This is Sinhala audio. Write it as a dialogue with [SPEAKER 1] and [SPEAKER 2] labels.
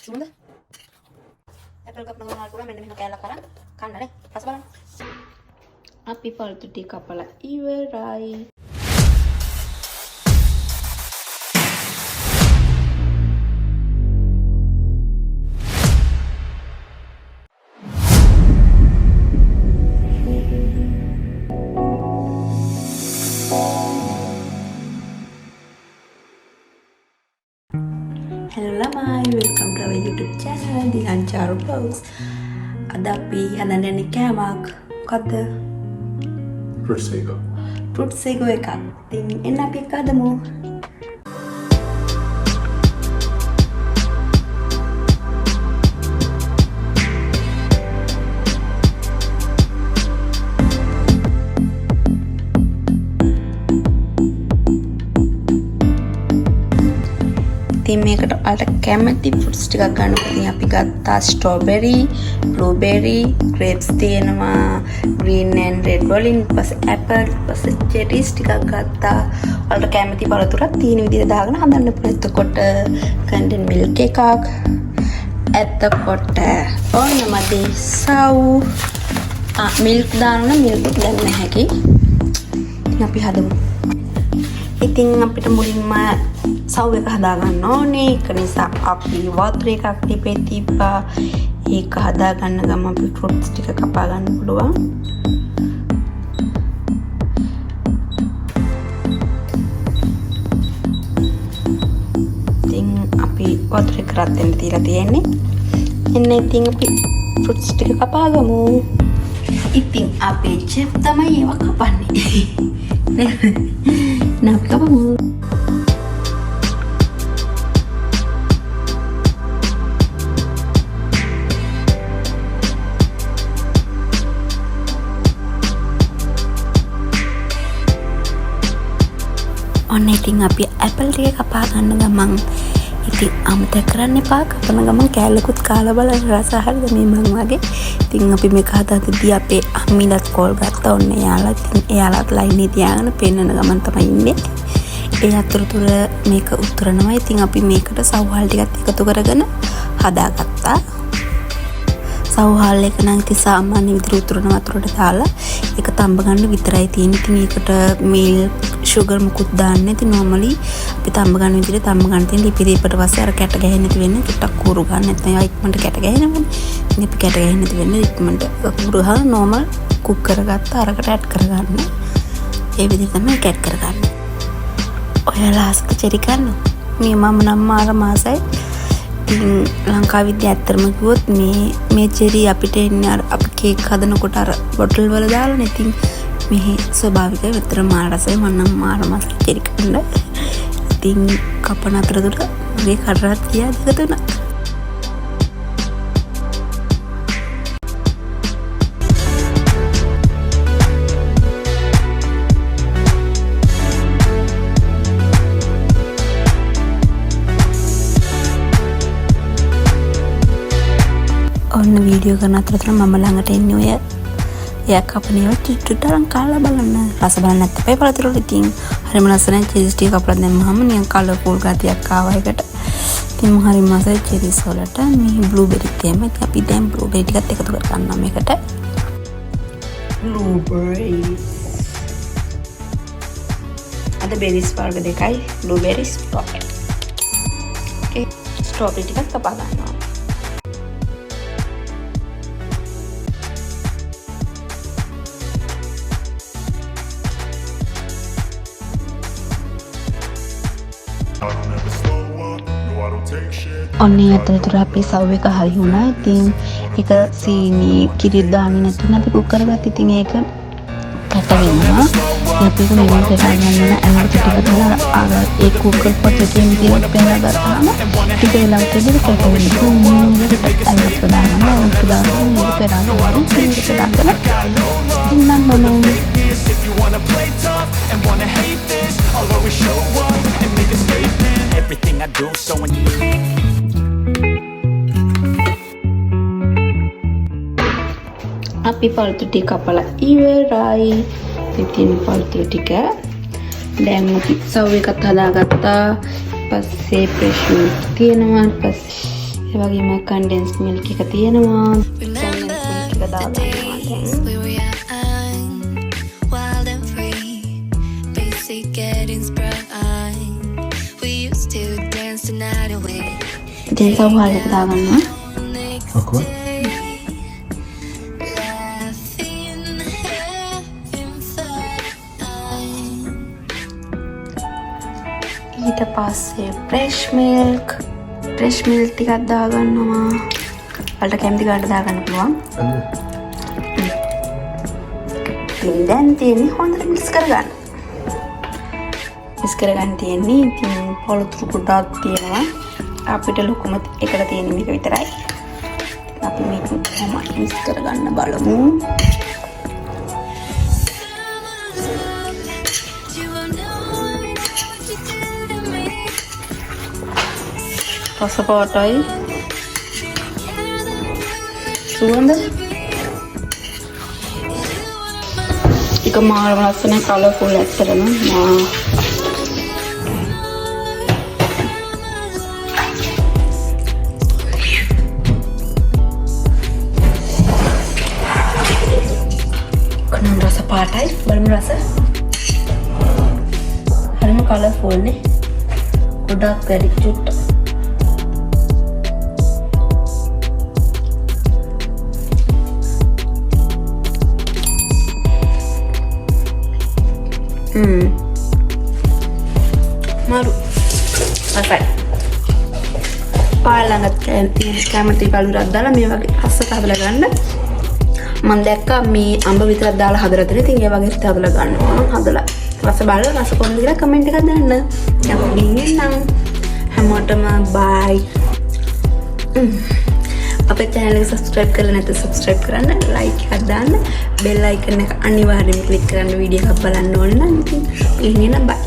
[SPEAKER 1] සුන්ද ඇපල් කප් නගනවා පුළුවන් මෙන්න මෙහෙම කෑල්ලක් අරන් කන්න නේ රස බලන්න අපි පළතු ටික කපලා ඉවරයි Hello lamai, welcome to our YouTube channel Dilanchar Vlogs. Ada api hadanen kෑමක් මොකද්ද?
[SPEAKER 2] Fruit sago.
[SPEAKER 1] Fruit sago එකක්. ඉතින් එන්න අපි එක හදමු. මේකට අල්ට කැමති ෆෘට්ස් ටිකක් ගන්න. ඉතින් අපි ගත්තා ස්ට්‍රොබෙරි, බ්ලූබෙරි, ග්‍රේප්ස් තියෙනවා, green and red වලින්, ඊපස්සේ ඇපල්, ඊපස්සේ චෙරීස් ටිකක් ගත්තා. ඔයාලට කැමති පළතුරක් තියෙන විදිහට දාගෙන හදන්න පුළුවන්. එතකොට කන්ඩෙන් මිල්ක් එකක්. එතකොට ඕනමදි සව් මිල්ක් දාන්න මිල්ක් දැන් නැහැ. ඉතින් අපි හදමු. ඉතින් අපිට මුලින්ම සව් එක හදා ගන්න ඕනේ. ඒක නිසා අපි වතුර එකක් තිබේ තිබ්බා. ඒක හදා ගන්න ගම අපි ෆෘට්ස් ටික කපා ගන්න පුළුවන්. ඉතින් අපි වතුර එක රත් වෙන්න තියලා තියෙන්නේ. එන්න ඉතින් අපි ෆෘට්ස් ටික කපා ගමු. ඉතින් අපේ චෙෆ් තමයි ඒවා කපන්නේ. Nak apa mu? Onne iting api apple ටික කපා ගන්න ගමන් ඉතින් අමතක කරන්න එපා. කපන ගමන් කෑල්ලකුත් කාලා බලන්න රස හරිද මේ මං වගේ. ඉතින් අපි මේක හදාද්දී අපේ අම්මිලත් කෝල් ගත්තා. ඔන්න එයාලත් ලයින් එක තියාගෙන පෙන්නන ගමන් තමයි ඉන්නේ. ඒ අතරතුර මේක උතුරනවා. ඉතින් අපි මේකට සව්හල් ටිකත් එකතු කරගෙන හදාගත්තා. සව්හල් එක නම් ඉතින් සාමාන්‍ය විදිහට උතුරන වතුරට දාලා ඒක තඹ ගන්න විතරයි තියෙන්නේ. ඉතින් ඒකට මිල්ක් sugar මුකුත් දාන්නේ. ඉතින් normally අපි තඹ ගන්න විදිහට තඹ ගන්න තියෙන ඊපිට පස්සේ අර කැට ගැහෙන්නේ නැති වෙන්නේ. ටිකක් කූරු ගන්න නැත්නම් ආ ඉක්මනට කැට ගැහෙනවනේ. ඉතින් අපි කැට ගැහෙන්නේ නැති වෙන්නේ ඉක්මනට කූරු ගහලා normal cook කරගත්ත අරකට ඇඩ් කරගන්න. ඒ විදිහට තමයි කැට් කරගන්නේ. ඔයාලා ආසක චෙරි කන්න. මේ මම නම් මාර මාසයි. ඉතින් ලංකාවේදී ඇත්තටම කිව්වොත් මේ චෙරි අපිට එන්නේ අර අපි කේක් හදනකොට අර බොටල් වල දාලානේ. ඉතින් මේ ස්වභාවික විතර මාර රසයි. මම නම් මාර මාසයි චෙරි කන්න. ඉතින් කපන අතරතුර මගේ කඩරත් ගියා දෙක තුනක්. ඔන්න වීඩියෝ කරන අතරතුර මම ළඟට එන්නේ ඔය එයා කපන ඒවා ටිකට අරන් කාලා බලන්න. රස බලන්න නැත්නම් ඒ පළතුරු ඉතින් හරිම ලස්සනයි. චීස් ටික කපලා දැම්මහම නිකන් කලර්ෆුල් ගතියක් ආවා ඒකට. ඉතින් මම හරිම මසයි චෙරිස් වලට. මේ බ්ලූබෙරි තියෙනවා. ඉතින් අපි දැන් බ්ලූබෙරි ටිකත් එකතු කර ගන්නවා මේකට. බ්ලූබෙරිස්. අද බෙරිස් වර්ග දෙකයි බ්ලූබෙරිස් ස්ට්‍රොබෙරි. ඕකේ ස්ට්‍රොබෙරි ටිකත් කපා ගන්නවා. ඔන්නේ අතරතුර අපි සව් එක හරි වුණා. ඉතින් ඒක සීනි කිරි දාන්නේ නැතුව අපි කුක් කරගත්තා. ඉතින් ඒක කැට වෙනවා. අපි ඒක මෙන්න කරලා ගන්න ඇලර්ජි ටික දාලා අර ඒ කුකර් පොත් එකේ මිදින් පෙන්නලා ගත්තාම ටික වෙලාවක ඉඳලා කැට වෙනවා. මේකට ඇලර්ජි දානවා. ඒක දානවා. මේක පෙරනවා. මේක දානවා. ඉන්නම් මොනවා
[SPEAKER 3] everything I do so when you
[SPEAKER 1] අපි පළතුරු ටික කපලා ඉවරයි. ඉතින් පළතුරු ටික දැන් අපි සව් එකත් හදාගත්තා. පස්සේ ප්‍රෙෂර් තියෙනවා. පස්සේ ඒ වගේම කන්ඩෙන්ස් මිල්ක් එක තියෙනවා. කන්ඩෙන්ස් මිල්ක් එක දාගන්නවා දැන්.
[SPEAKER 3] we were young, wild and free, basic getting sprung. We used to dance the night away.
[SPEAKER 1] ඉතින් සවුහල් එක දාගන්නවා.
[SPEAKER 2] Aqua?
[SPEAKER 3] Laughing, having fun.
[SPEAKER 1] ඊට පස්සේ ෆ්‍රෙෂ් මිල්ක් ටිකක් දාගන්නවා. වලට කැමති ගන්න දාගන්න පුළුවන්. ඉතින් දැන් තියෙන්නේ හොඳට මික්ස් කරගන්න. මික්ස් කරගන්න තියෙන්නේ ඉතින් පොළොතුරු ගොඩක් තියෙනවා. අපිට ලොකුම එකට තියෙන මේක විතරයි. අපි මේක කොහොමද මික්ස් කරගන්න බලමු.
[SPEAKER 3] You won't know what you did to me.
[SPEAKER 1] රසපාටයි සුවඳ එක මාරම ලස්සන කලර්ෆුල් ඇත්තටම කනම් රස පාටයි බලමු රස හරිම කලර්ෆුල් නේ ගොඩක් වැඩි චුට්ට maru asai පාලඟත් කැමති කලුරක් දාලා මේ වගේ රසට හදලා ගන්න මම දැක්කා මේ අඹ විතරක් දාලා හදලා තියෙන. ඉතින් ඒ වගේ ඉස්ත හදලා ගන්නවා නම් හදලා රස බලලා රස කොහොමද කියලා කමෙන්ට් එකක් දාන්න. යම් ගින්නම් හැමෝටම බයි. අපේ channel එක subscribe කරලා නැත්නම් subscribe කරන්න, like එකක් දාන්න, bell icon එක අනිවාර්යයෙන්ම click කරන්න වීඩියෝ එකක් බලන්න ඕන නම්. ඉතින් එහෙනම් bye.